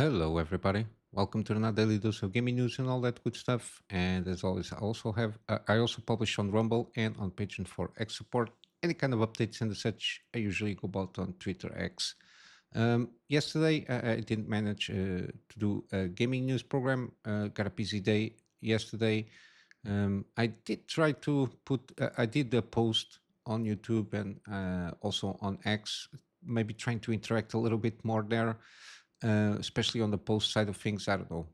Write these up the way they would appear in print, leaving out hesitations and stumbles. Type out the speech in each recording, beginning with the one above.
Hello, everybody. Welcome to another daily dose of gaming news and all that good stuff. And as always, I also publish on Rumble and on Patreon for X support. Any kind of updates and such, I usually go about on Twitter X. Yesterday, I didn't manage to do a gaming news program. Got a busy day yesterday. I did try to I did a post on YouTube and also on X, maybe trying to interact a little bit more there, especially on the post side of things. I don't know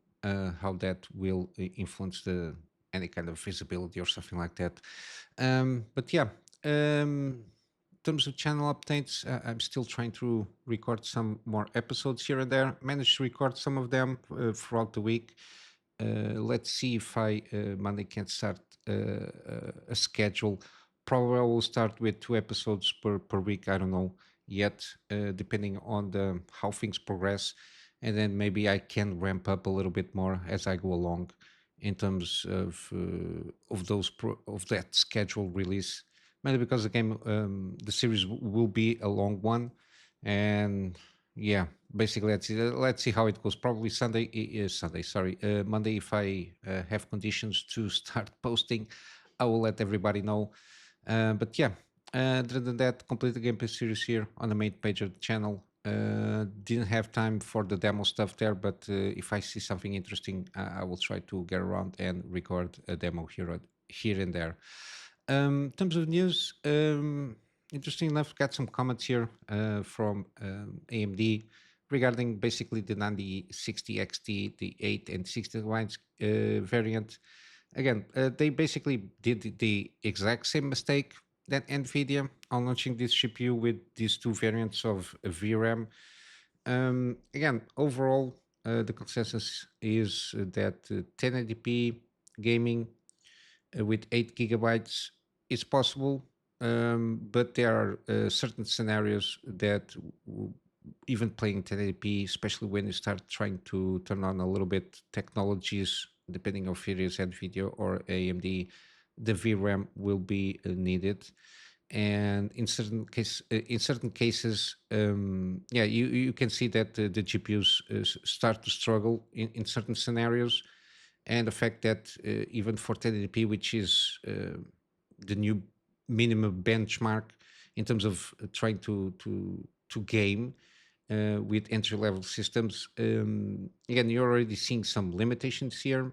how that will influence the any kind of visibility or something like that. But yeah, in terms of channel updates, I'm still trying to record some more episodes here and there. Managed to record some of them throughout the week. Let's see if I Monday can start a schedule. Probably I will start with 2 episodes per week. I don't know yet, depending on the how things progress, and then maybe I can ramp up a little bit more as I go along in terms of of that schedule release. Mainly because the game, the series will be a long one, and yeah, basically let's see how it goes. Probably Sunday, sorry, Monday. If I have conditions to start posting, I will let everybody know. But yeah, other than that, complete the gameplay series here on the main page of the channel. Didn't have time for the demo stuff there, but if I see something interesting, I will try to get around and record a demo here and there. In terms of news, interesting enough, got some comments here from AMD regarding basically the 9060 XT, the 8 and 16 lines variant. Again, they basically did the exact same mistake that NVIDIA on launching this CPU with these two variants of VRAM. Again, overall, the consensus is that 1080p gaming with 8 gigabytes is possible, but there are certain scenarios that even playing 1080p, especially when you start trying to turn on a little bit technologies, depending on if it is NVIDIA or AMD, the VRAM will be needed. And in certain cases, yeah, you can see that the GPUs start to struggle in certain scenarios, and the fact that even for 1080p, which is the new minimum benchmark in terms of trying to game with entry level systems. Again, you're already seeing some limitations here.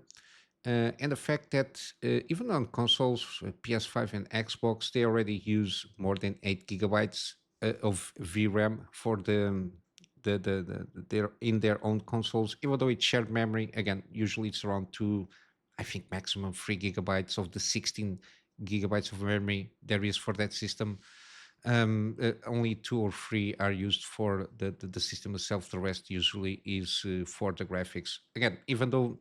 And the fact that even on consoles, PS5 and Xbox, they already use more than 8 gigabytes of VRAM for their in their own consoles, even though it's shared memory. Again, usually it's around two, I think maximum 3 gigabytes of the 16 gigabytes of memory there is for that system. Only two or three are used for the system itself. The rest usually is for the graphics. Again, even though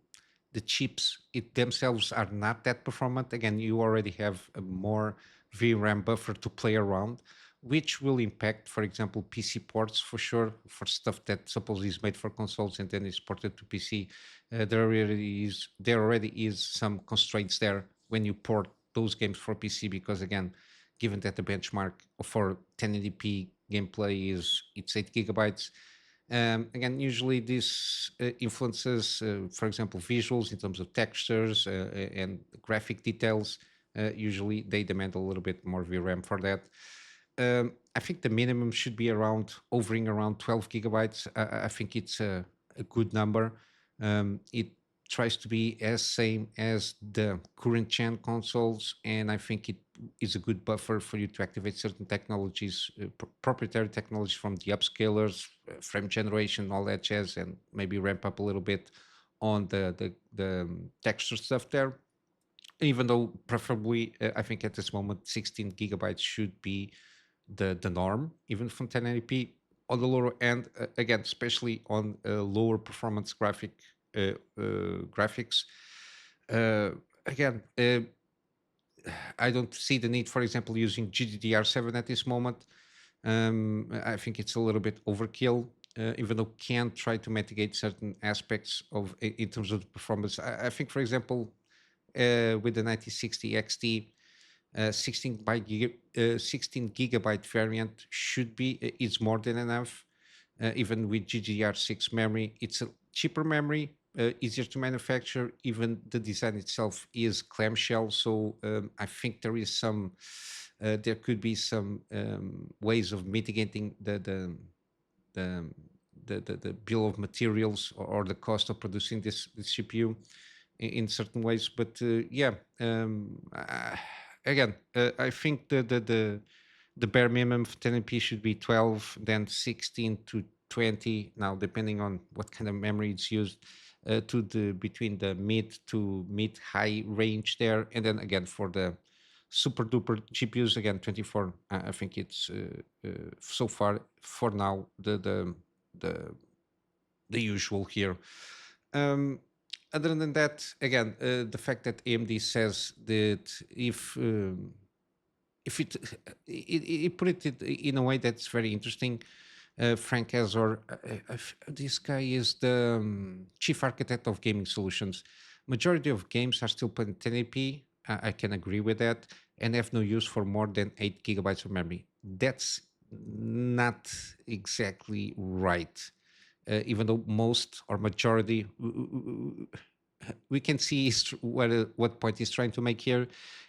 the chips themselves are not that performant, again, you already have a more VRAM buffer to play around, which will impact, for example, PC ports for sure, for stuff that supposedly is made for consoles and then is ported to PC. There already is some constraints there when you port those games for PC, because again, given that the benchmark for 1080p gameplay is it's 8 gigabytes. Again, usually this influences, for example, visuals in terms of textures and graphic details. Usually they demand a little bit more VRAM for that. I think the minimum should be hovering around 12 gigabytes. I think it's a good number. It tries to be as same as the current gen consoles, and I think it is a good buffer for you to activate certain technologies, proprietary technologies from the upscalers, frame generation, all that jazz, and maybe ramp up a little bit on the texture stuff there. Even though preferably, I think at this moment 16 gigabytes should be the norm, even from 1080p. On the lower end, again, especially on lower performance graphics. Uh, Again, I don't see the need, for example, using GDDR7 at this moment. I think it's a little bit overkill, even though can try to mitigate certain aspects in terms of the performance. I think, for example, with the 9060 XT, 16 gigabyte variant should be is more than enough. Even with GDDR6 memory, it's cheaper memory, easier to manufacture. Even the design itself is clamshell, so I think there could be some ways of mitigating the the bill of materials or the cost of producing this CPU in certain ways. But yeah, again, I think the bare minimum for 1080p should be 12, then 16 to 20. Now, depending on what kind of memory it's used, to the between the mid high range there, and then again for the super duper GPUs, again 24. I think it's so far for now the the usual here. Um, Other than that, again, the fact that AMD says that if it put it in a way that's very interesting. Frank Azor, this guy is the chief architect of gaming solutions. Majority of games are still playing 1080p. I can agree with that, and have no use for more than 8 gigabytes of memory. That's not exactly right. Even though most or majority, we can see what point he's trying to make here,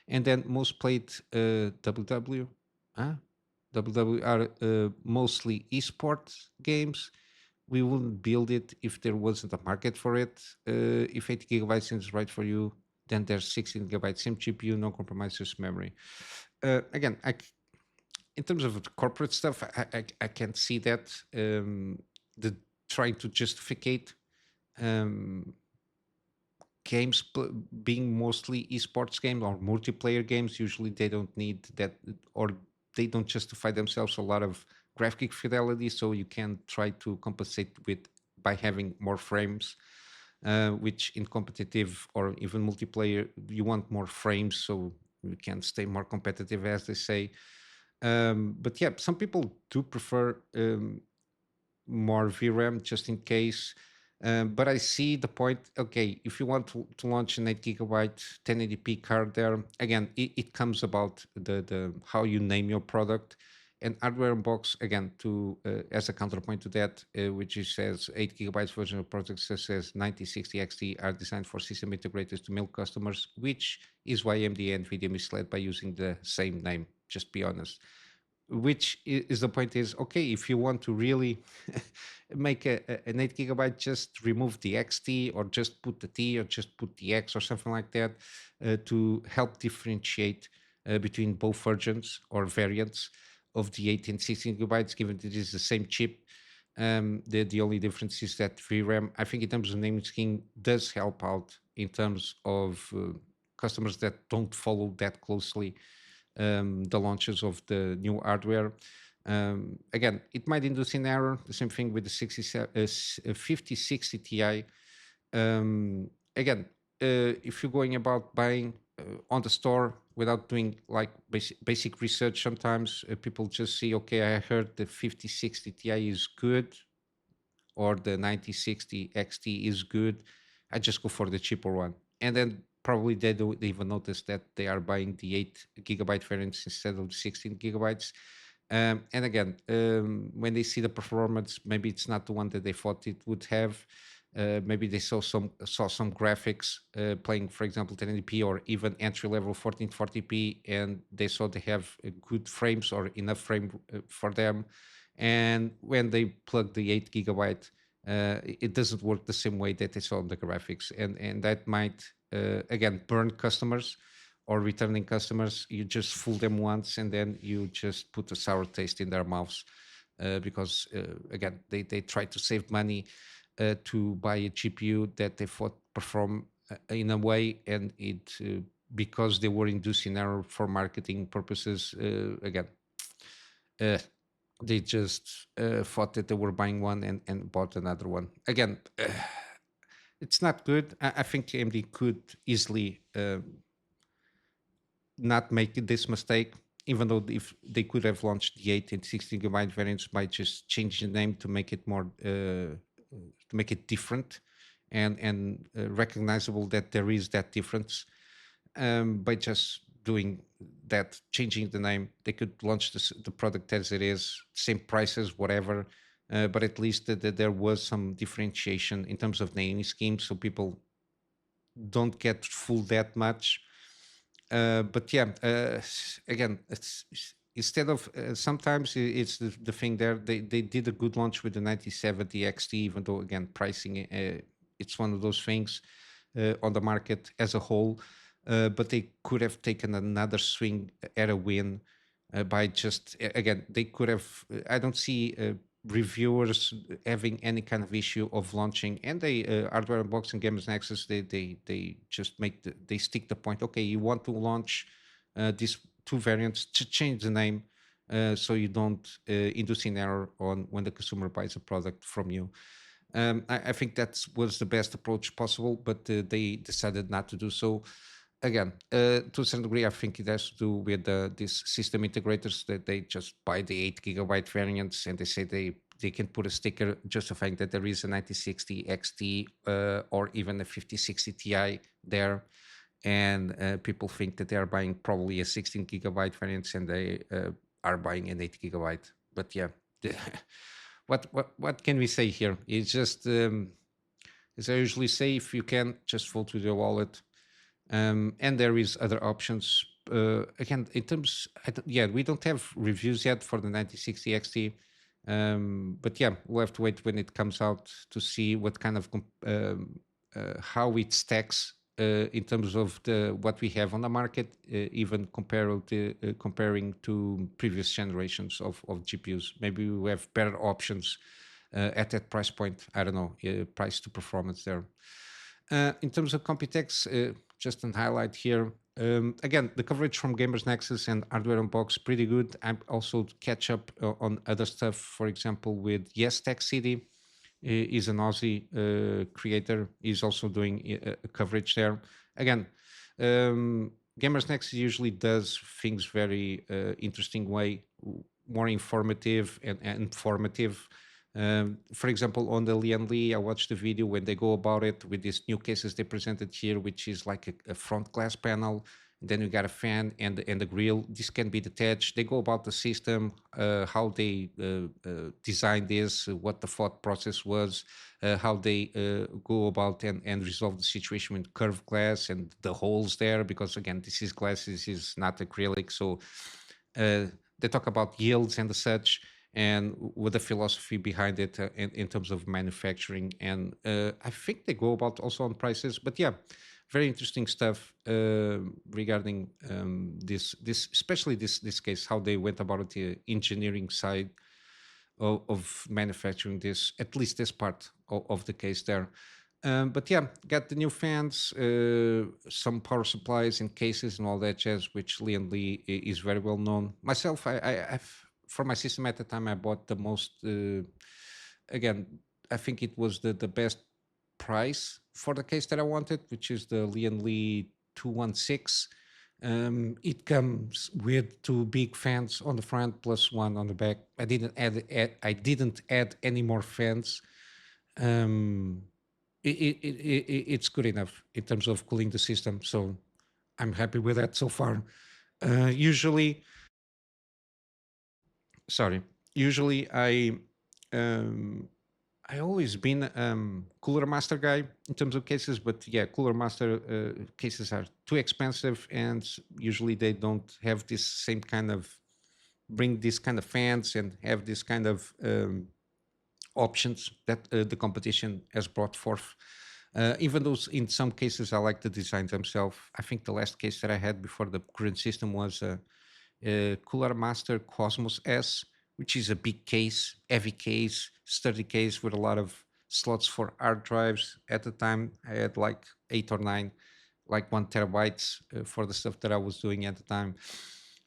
and then most played WW, huh? WW are mostly esports games. We wouldn't build it if there wasn't a market for it. If 8 gigabytes is right for you, then there's 16 gigabytes same GPU, no compromises memory. Again, in terms of the corporate stuff, I can see that the trying to justify um, games being mostly esports games or multiplayer games. Usually they don't need that, or they don't justify themselves a lot of graphic fidelity, so you can try to compensate with by having more frames, which in competitive or even multiplayer you want more frames so you can stay more competitive, as they say. But yeah, some people do prefer more VRAM just in case. But I see the point. Okay, if you want to launch an 8 gigabyte 1080p card there, again, it comes about the how you name your product. And Hardware Unbox, again, to as a counterpoint to that, which is says 8 gigabytes version of products that says 9060 XT are designed for system integrators to milk customers, which is why AMD and NVIDIA misled by using the same name. Just be honest. Which is the point is, okay, if you want to really make an 8 gigabyte, just remove the XT or just put the T or just put the X or something like that, to help differentiate between both versions or variants of the 8 and 16 gigabytes, given that it is the same chip. The only difference is that VRAM, I think in terms of naming scheme, does help out in terms of customers that don't follow that closely the launches of the new hardware. Again, it might induce an error. The same thing with the 5060 Ti. Again, if you're going about buying on the store without doing like basic research, sometimes people just see, okay, I heard the 5060 Ti is good, or the 9060 XT is good. I just go for the cheaper one. And then probably they don't even notice that they are buying the 8 gigabyte variants instead of the 16 gigabytes. And again, when they see the performance, maybe it's not the one that they thought it would have. Maybe they saw some graphics playing, for example, 1080p or even entry level 1440p, and they saw they have good frames or enough frame for them. And when they plug the 8 gigabyte, it doesn't work the same way that they saw on the graphics, and that might again burn customers or returning customers. You just fool them once, and then you just put a sour taste in their mouths, because again they try to save money to buy a GPU that they thought perform in a way, and it because they were inducing error for marketing purposes. Again, uh, they just thought that they were buying one and bought another one. Again, it's not good. I think AMD could easily not make this mistake, even though if they could have launched the 8 and 16 gigabyte variants by just changing the name to make it more to make it different and recognizable that there is that difference. By just doing that, changing the name, they could launch the product as it is, same prices, whatever. but at least there was some differentiation in terms of naming scheme, so people don't get fooled that much. But yeah, again, instead of sometimes it's the thing there. They did a good launch with the 9070 XT, even though again pricing it's one of those things on the market as a whole. But they could have taken another swing at a win by just again they could have. I don't see. Reviewers having any kind of issue of launching, and they hardware unboxing gamers nexus they just they stick the point. Okay, you want to launch these two variants to change the name, so you don't induce an error on when the consumer buys a product from you. I think that was the best approach possible, but they decided not to do so. Again, to a certain degree, I think it has to do with these system integrators that they just buy the 8 GB variants and they say they can put a sticker justifying that there is a 9060 XT or even a 5060 Ti there. And people think that they are buying probably a 16 GB variant and they are buying an 8 GB. But yeah, what can we say here? It's just, as I usually say, if you can, just vote with your wallet. And there is other options. Again, in terms, yeah, we don't have reviews yet for the 9060 XT. But yeah, we'll have to wait when it comes out to see what kind of how it stacks in terms of the what we have on the market, even comparing to previous generations of GPUs. Maybe we have better options at that price point. I don't know, price to performance there. In terms of Computex, just a highlight here. Again, the coverage from Gamers Nexus and Hardware Unbox pretty good. I'm also catch up on other stuff. For example, with Yes Tech City, is an Aussie creator. He's also doing coverage there. Again, Gamers Nexus usually does things very interesting way, more informative and informative. For example, on the Lian Li, I watched the video when they go about it with these new cases they presented here, which is like a front glass panel. Then you got a fan and the grill. This can be detached. They go about the system, how they designed this, what the thought process was, how they go about and resolve the situation with curved glass and the holes there. Because again, this is glass, this is not acrylic. So they talk about yields and the such and with the philosophy behind it in terms of manufacturing. And I think they go about also on prices, but yeah, very interesting stuff regarding this, especially this case, how they went about it, the engineering side of manufacturing this, at least this part of the case there. But yeah, got the new fans, some power supplies and cases and all that jazz, which Lian Li is very well known. Myself, I've for my system at the time, I bought the most. Again, I think it was the best price for the case that I wanted, which is the Lian Li 216. It comes with two big fans on the front plus one on the back. I didn't add any more fans. Um, it's good enough in terms of cooling the system. So I'm happy with that so far. Usually, sorry, usually um, I always been Cooler Master guy in terms of cases, but yeah, Cooler Master cases are too expensive, and usually they don't have this same kind of bring this kind of fans and have this kind of options that the competition has brought forth. Even though in some cases I like the designs themselves. I think the last case that I had before the current system was Cooler Master Cosmos S, which is a big case, heavy case, sturdy case with a lot of slots for hard drives. At the time, I had like 8 or 9, like 1 terabytes for the stuff that I was doing at the time.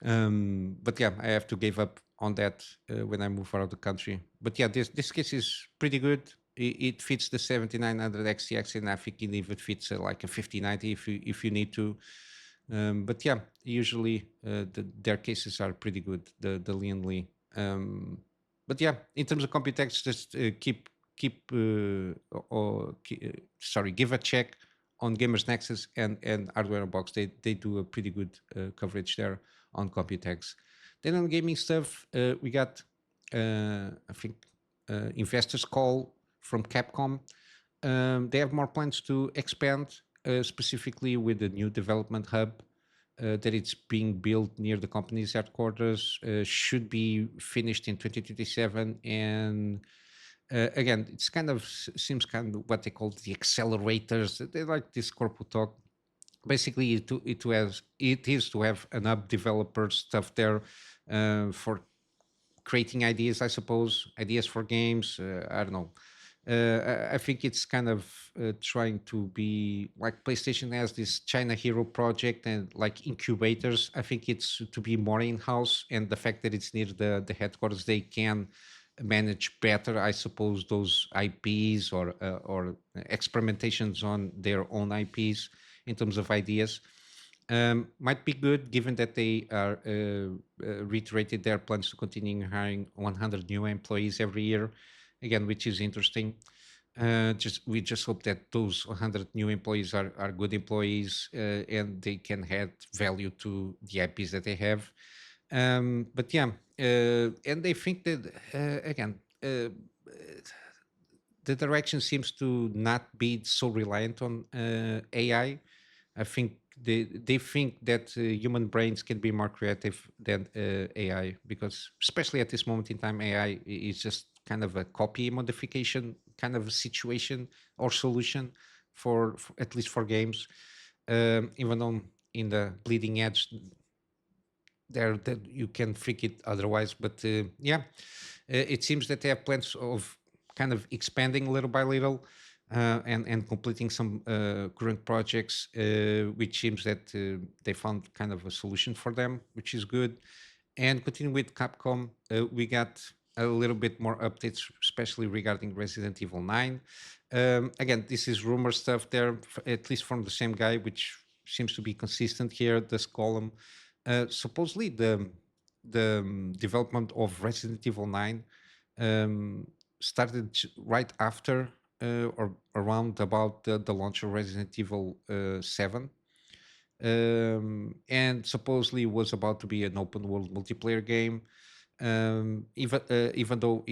But yeah, I have to give up on that when I move out of the country. But yeah, this case is pretty good. It fits the 7900 XTX, and I think it even fits like a 5090 if you need to. But yeah, usually their cases are pretty good. The Lian Li. But yeah, in terms of Computex, just sorry, give a check on Gamers Nexus and Hardware Box. They do a pretty good coverage there on Computex. Then on gaming stuff, we got I think investors call from Capcom. They have more plans to expand, specifically with the new development hub that it's being built near the company's headquarters. Should be finished in 2027, and again, it's kind of seems kind of what they call the accelerators. They like this corporate talk. Basically, it is to have enough developer stuff there for creating ideas, I suppose, ideas for games. I don't know. I think it's kind of trying to be like PlayStation has this China Hero project and like incubators. I think it's to be more in house, and the fact that it's near the headquarters, they can manage better, I suppose, those IPs or experimentations on their own IPs in terms of ideas. Might be good given that they are reiterated their plans to continue hiring 100 new employees every year, again, which is interesting. Just we just hope that those 100 new employees are good employees and they can add value to the IPs that they have. But yeah, and they think that again. The direction seems to not be so reliant on AI. I think they think that human brains can be more creative than AI, because especially at this moment in time, AI is just kind of a copy modification kind of a situation or solution for at least for games. Even on in the bleeding edge, there that you can freak it otherwise. But yeah, it seems that they have plans of kind of expanding little by little and completing some current projects, which seems that they found kind of a solution for them, which is good. And continuing with Capcom, we got a little bit more updates, especially regarding Resident Evil 9. Again, this is rumor stuff there, at least from the same guy, which seems to be consistent here. This column, supposedly the development of Resident Evil 9 um, started right after or around about the launch of Resident Evil 7, and supposedly was about to be an open world multiplayer game. Even though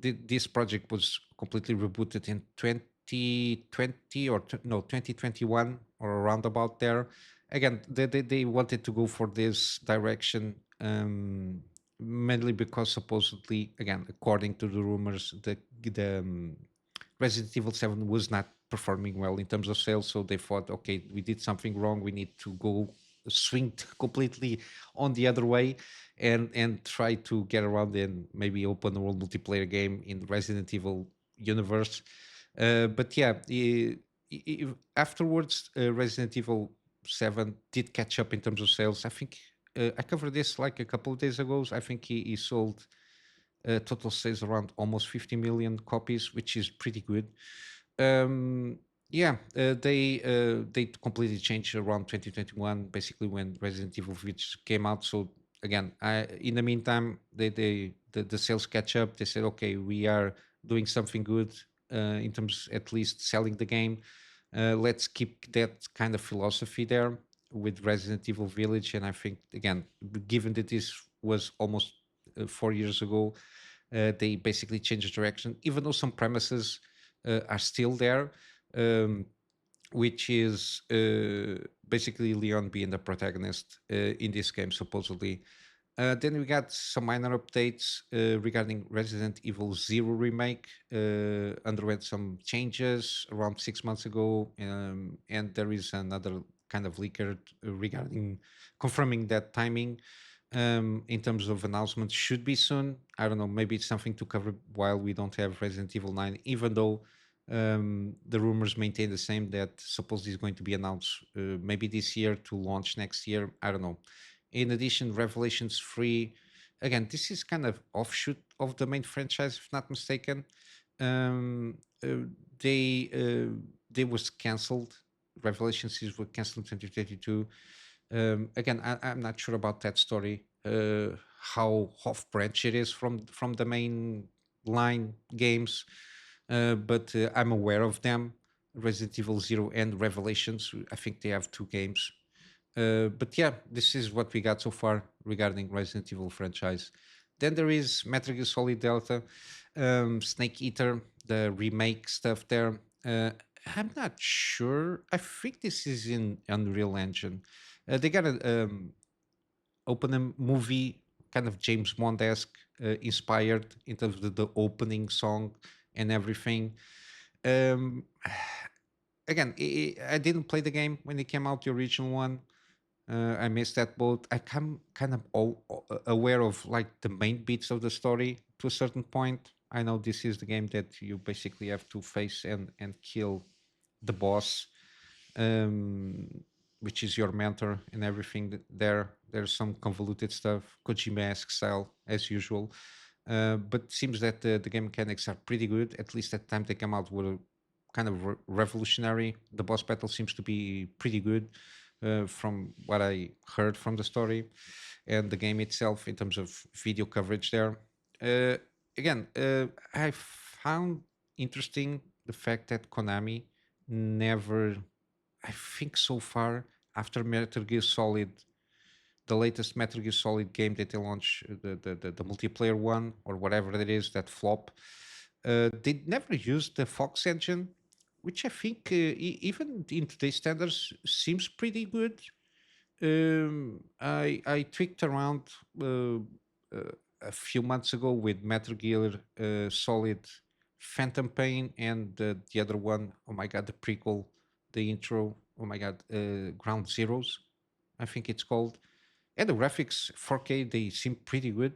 this project was completely rebooted in 2020 or no 2021 or around about there. Again, they wanted to go for this direction, mainly because supposedly, again, according to the rumors, the Resident Evil 7 was not performing well in terms of sales, so they thought, okay, we did something wrong. We need to go swing completely on the other way and try to get around and maybe open a world multiplayer game in the Resident Evil universe. But yeah, afterwards, Resident Evil 7 did catch up in terms of sales. I think I covered this like a couple of days ago. I think he sold total sales around almost 50 million copies, which is pretty good. Yeah, they completely changed around 2021, basically when Resident Evil Village came out. So again, in the meantime, the sales catch up. They said, okay, we are doing something good in terms at least selling the game. Let's keep that kind of philosophy there with Resident Evil Village. And I think again, given that this was almost 4 years ago, they basically changed direction, even though some premises are still there, um, which is basically Leon being the protagonist in this game, supposedly. Then we got some minor updates regarding Resident Evil Zero remake. Underwent some changes around 6 months ago, and there is another kind of leaker regarding confirming that timing in terms of announcements should be soon. I don't know, maybe it's something to cover while we don't have Resident Evil 9, even though the rumors maintain the same that supposedly is going to be announced maybe this year to launch next year. I don't know. In addition, Revelations 3, again, this is kind of offshoot of the main franchise, if not mistaken. Um, uh, they they was cancelled. Revelations were cancelled in 2022. Again, I'm not sure about that story, how off branch it is from the main line games, but I'm aware of them. Resident Evil Zero and Revelations. I think they have two games. But yeah, this is what we got so far regarding Resident Evil franchise. Then there is Metal Gear Solid Delta, Snake Eater, the remake stuff there. I'm not sure. I think this is in Unreal Engine. They got a open a movie, kind of James Bond-esque, inspired in terms of the opening song and everything. Um, Again, I didn't play the game when it came out, the original one. I missed that boat. I come kind of aware of like the main beats of the story to a certain point. I know this is the game that you basically have to face and kill the boss, um, which is your mentor and everything. There's some convoluted stuff, Kojima-esque style as usual. But seems that the game mechanics are pretty good. At least at the time they come out were kind of revolutionary. The boss battle seems to be pretty good from what I heard from the story and the game itself in terms of video coverage there. Uh, I found interesting the fact that Konami never, I think so far, after Metal Gear Solid, the latest Metal Gear Solid game that they launched, the multiplayer one or whatever it is, that flop, they never used the Fox engine, which I think, even in today's standards, seems pretty good. I tweaked around uh, uh, a few months ago with Metal Gear Solid Phantom Pain and the other one. Oh my god, the prequel, the intro. Oh my god, Ground Zeroes, I think it's called. And the graphics 4K, they seem pretty good,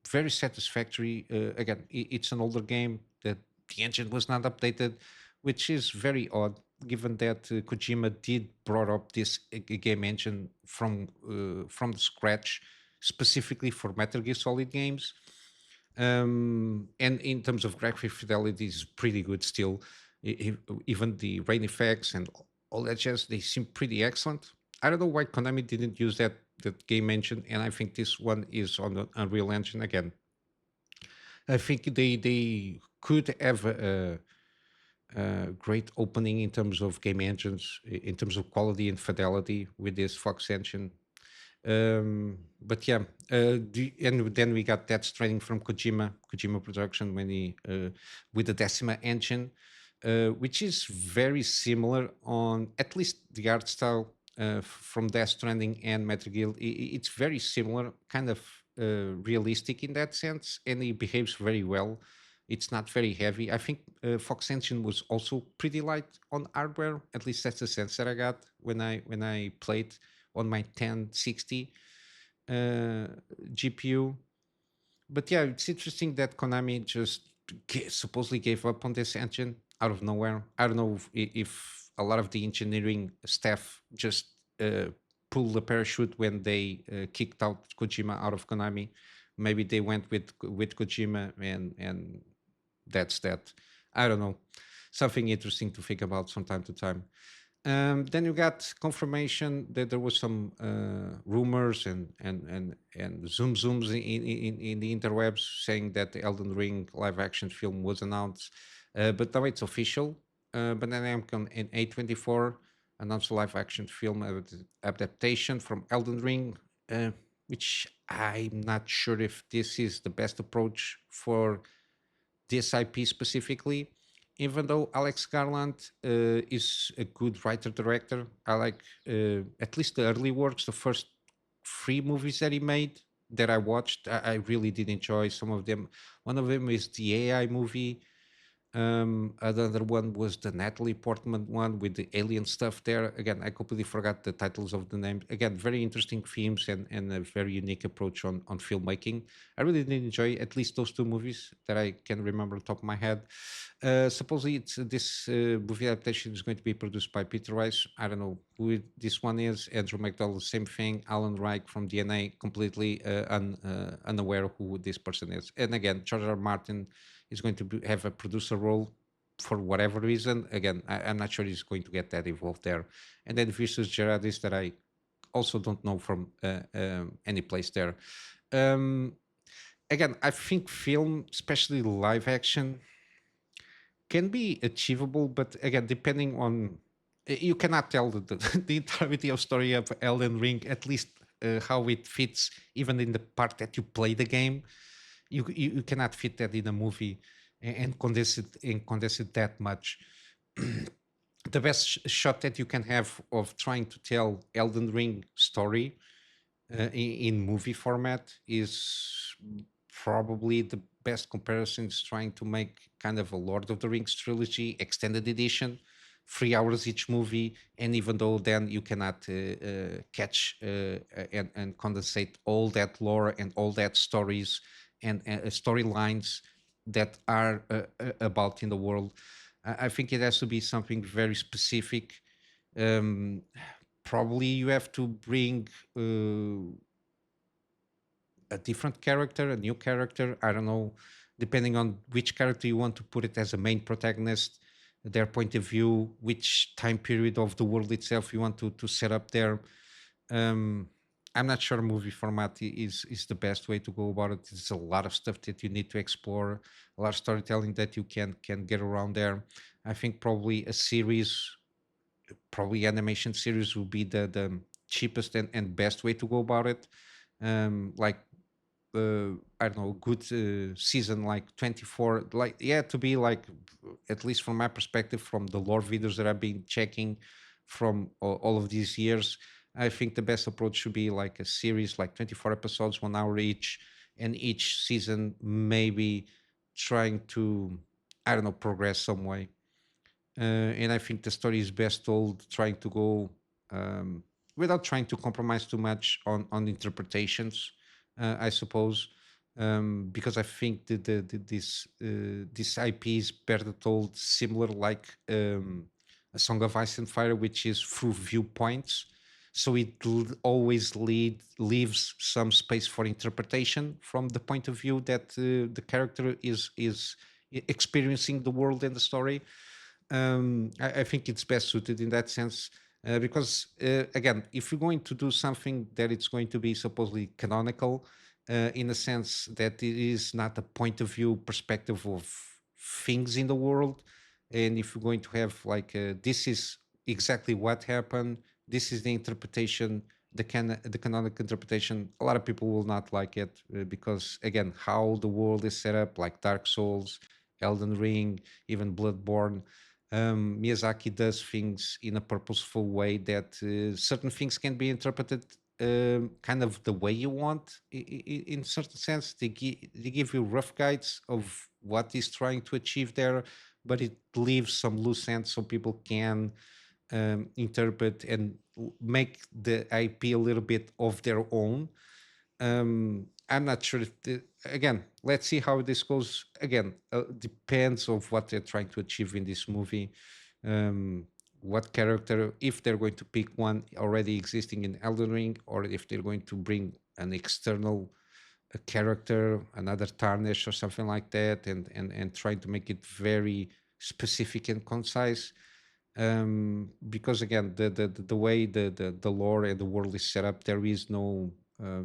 very satisfactory. Again, it's an older game that the engine was not updated, which is very odd given that Kojima did brought up this game engine from the scratch specifically for Metal Gear Solid games. And in terms of graphic fidelity, is pretty good still. Even the rain effects and all that jazz, they seem pretty excellent. I don't know why Konami didn't use that game engine, and I think this one is on the Unreal Engine again. I think they could have a great opening in terms of game engines, in terms of quality and fidelity with this Fox engine. But yeah, and then we got that straining from Kojima Production when he with the Decima engine, which is very similar on at least the art style from Death Stranding and Metal Gear. It's very similar, kind of realistic in that sense, and it behaves very well. It's not very heavy. I think Fox Engine was also pretty light on hardware. At least that's the sense that I got when I played on my 1060 uh, GPU. But yeah, it's interesting that Konami just supposedly gave up on this engine out of nowhere. I don't know if a lot of the engineering staff just pulled the parachute when they kicked out Kojima out of Konami. Maybe they went with Kojima and that's that. I don't know. Something interesting to think about from time to time. Then you got confirmation that there was some rumors and zooms in the interwebs saying that the Elden Ring live action film was announced, but now it's official. But then Namco in A24 announced a live action film adaptation from Elden Ring, which I'm not sure if this is the best approach for this IP specifically, even though Alex Garland is a good writer director. I like at least the early works, the first three movies that he made that I watched. I really did enjoy some of them. One of them is the AI movie. Another one was the Natalie Portman one with the alien stuff there. Again, I completely forgot the titles of the names. Again, very interesting themes and a very unique approach on filmmaking. I really did enjoy at least those two movies that I can remember on top of my head. Supposedly, this movie adaptation is going to be produced by Peter Rice. I don't know who this one is. Andrew McDowell, same thing. Alan Reich from DNA, completely unaware of who this person is. And again, George R. Martin is going to have a producer role for whatever reason. Again, I'm not sure he's going to get that involved there. And then Visus Gerardis that I also don't know from any place there. Um, Again, I think film, especially live action, can be achievable, but again, depending on you cannot tell the entirety of story of Elden Ring, at least how it fits, even in the part that you play the game. you cannot fit that in a movie and condense it that much. The best shot that you can have of trying to tell Elden Ring story in movie format is probably the best comparisons trying to make kind of a Lord of the Rings trilogy extended edition, 3 hours each movie, and even though then you cannot catch and condensate all that lore and all that stories and storylines that are about in the world, I think it has to be something very specific. um, Probably you have to bring a different character, a new character. I don't know, depending on which character you want to put it as a main protagonist, their point of view, which time period of the world itself you want to set up there. Um, I'm not sure movie format is the best way to go about it. There's a lot of stuff that you need to explore, a lot of storytelling that you can get around there. I think probably a series, probably animation series, will be the cheapest and best way to go about it. Like I don't know, good season like 24, like yeah, to be like, at least from my perspective, from the lore videos that I've been checking from all of these years, I think the best approach should be like a series, like 24 episodes, 1 hour each, and each season maybe trying to, I don't know, progress some way. And I think the story is best told trying to go um, without trying to compromise too much on interpretations, I suppose, because I think this IP is better told similar like a Song of Ice and Fire, which is through viewpoints. So it always leaves some space for interpretation from the point of view that the character is experiencing the world and the story. I think it's best suited in that sense, because again, if you're going to do something that it's going to be supposedly canonical, in a sense that it is not a point of view perspective of things in the world, and if you're going to have like this is exactly what happened, this is the interpretation, the canonical interpretation, a lot of people will not like it, because again, how the world is set up, like Dark Souls, Elden Ring, even Bloodborne, Miyazaki does things in a purposeful way that certain things can be interpreted kind of the way you want. In certain sense, they give you rough guides of what he's trying to achieve there, but it leaves some loose ends so people can interpret and make the IP a little bit of their own. I'm not sure if again, let's see how this goes. Again, depends of what they're trying to achieve in this movie. um, what character, if they're going to pick one already existing in Elden Ring, or if they're going to bring an external character, another tarnish or something like that, and trying to make it very specific and concise. Because again, the way the lore and the world is set up, there is no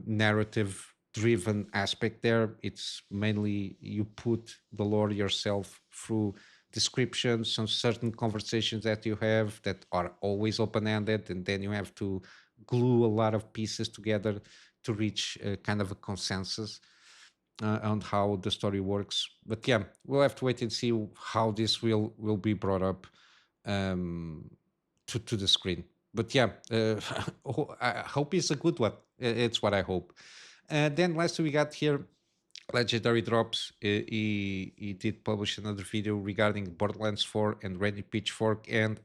narrative driven aspect there. It's mainly you put the lore yourself through descriptions, some certain conversations that you have that are always open ended, and then you have to glue a lot of pieces together to reach kind of a consensus on how the story works. But yeah, we'll have to wait and see how this will be brought up um, to the screen. But yeah, I hope it's a good one. It's what I hope. Then last we got here Legendary Drops. He did publish another video regarding Borderlands 4 and Ready Pitchfork and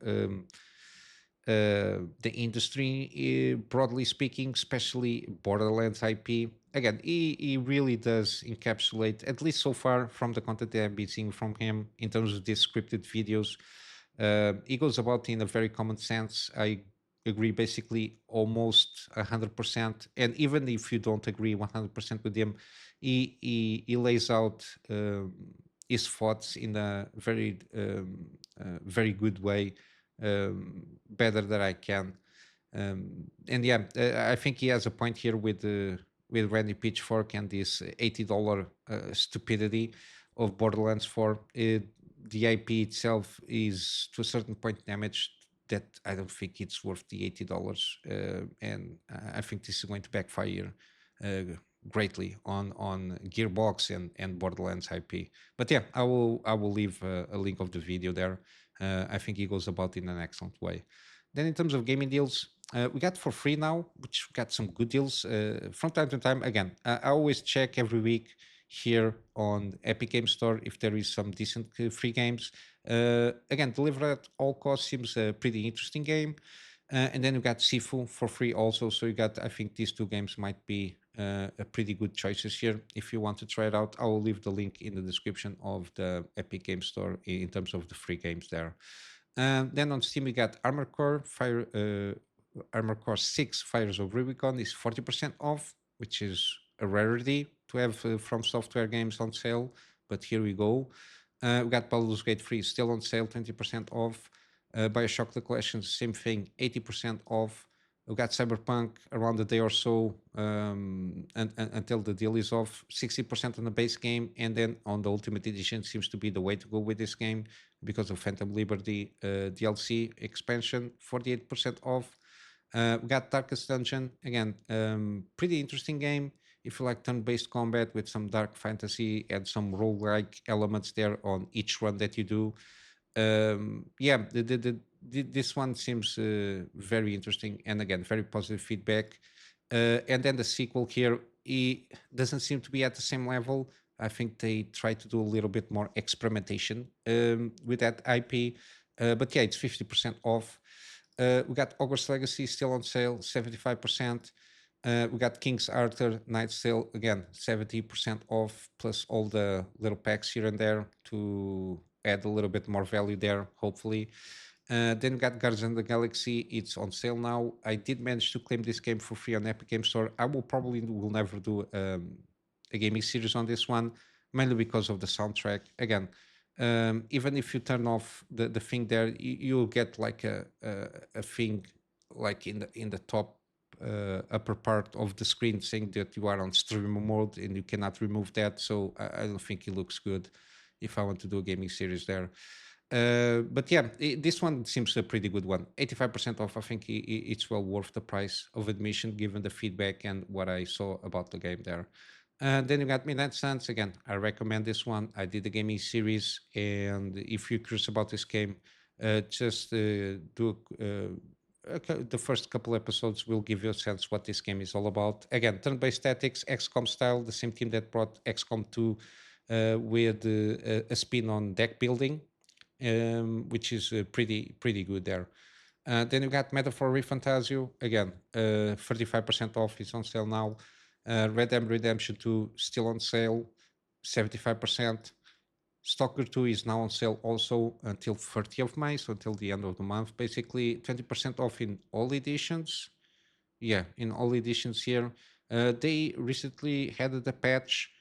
the industry, broadly speaking, especially Borderlands IP. Again, he really does encapsulate, at least so far from the content that I've been seeing from him in terms of these scripted videos. He goes about in a very common sense. I agree basically almost 100%. And even if you don't agree 100% with him, he lays out his thoughts in a very good way, better than I can. And yeah, I think he has a point here with Randy Pitchfork and this $80 stupidity of Borderlands 4. The IP itself is to a certain point damaged that I don't think it's worth the $80. And I think this is going to backfire greatly on Gearbox and Borderlands IP. But yeah, I will leave a link of the video there. I think he goes about in an excellent way. Then in terms of gaming deals, we got for free now, which got some good deals from time to time. Again, I always check every week here on Epic Game Store if there is some decent free games. Again, Deliver at All Costs seems a pretty interesting game. And then you got Sifu for free also. So you got, I think these two games might be a pretty good choices here. If you want to try it out, I will leave the link in the description of the Epic Game Store in terms of the free games there. Then on Steam, we got Armor Core 6 Fires of Rubicon is 40% off, which is a rarity to have from software games on sale. But here we go. We got Baldur's Gate 3 still on sale, 20% off. Bioshock the Collection, same thing, 80% off. We've got Cyberpunk around a day or so until the deal is off, 60% on the base game. And then on the Ultimate Edition seems to be the way to go with this game because of Phantom Liberty DLC expansion, 48% off. We got Darkest Dungeon, again, pretty interesting game. If you like turn-based combat with some dark fantasy and some role-like elements there on each run that you do, yeah, this one seems very interesting, and again, very positive feedback. And then the sequel here, it doesn't seem to be at the same level. I think they try to do a little bit more experimentation with that IP, but yeah, it's 50% off. We got Hogwarts Legacy still on sale, 75%. We got King's Arthur Knight's Tale again, 70% off, plus all the little packs here and there to add a little bit more value there, hopefully. Then we got Guardians of the Galaxy. It's on sale now. I did manage to claim this game for free on Epic Game Store. I will never do a gaming series on this one, mainly because of the soundtrack. Again, even if you turn off the thing there, you'll get like a thing like in the top upper part of the screen saying that you are on streamer mode and you cannot remove that. So I don't think it looks good if I want to do a gaming series there. But yeah, this one seems a pretty good one. 85% off. I think it's well worth the price of admission given the feedback and what I saw about the game there. Then you got Midnight Suns. Again, I recommend this one. I did the gaming series, and if you're curious about this game, just do the first couple episodes will give you a sense what this game is all about. Again, turn-based tactics, XCOM style, the same team that brought XCOM 2 with a spin on deck building, which is pretty good there. Then you got Metaphor ReFantasio. Again, 35% off is on sale now. Red Dead Redemption 2 still on sale, 75%. Stalker 2 is now on sale also until 30th of May, so until the end of the month, basically 20% off in all editions. Yeah, in all editions here. They recently had a patch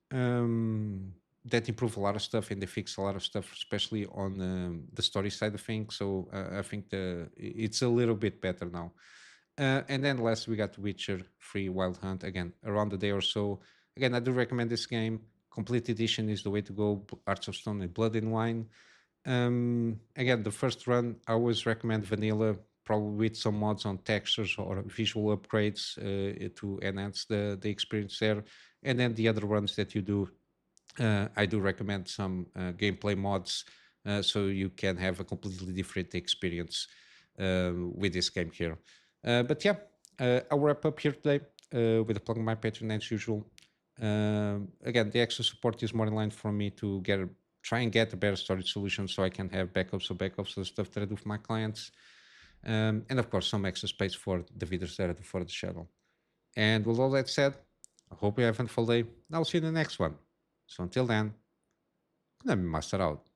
that improved a lot of stuff and they fixed a lot of stuff, especially on the story side of things. So I think it's a little bit better now. And then last we got Witcher 3 Wild Hunt, again, around a day or so. Again, I do recommend this game. Complete edition is the way to go. Hearts of Stone and Blood and Wine. Again, the first run, I always recommend vanilla, probably with some mods on textures or visual upgrades to enhance the experience there. And then the other runs that you do, I do recommend some gameplay mods so you can have a completely different experience with this game here. But yeah, I'll wrap up here today with a plug on my Patreon as usual. Again, the extra support is more in line for me to try and get a better storage solution so I can have backups of the stuff that I do for my clients. And of course, some extra space for the videos that I do for the channel. And with all that said, I hope you have a wonderful day. I'll see you in the next one. So until then, Kunamy Master out.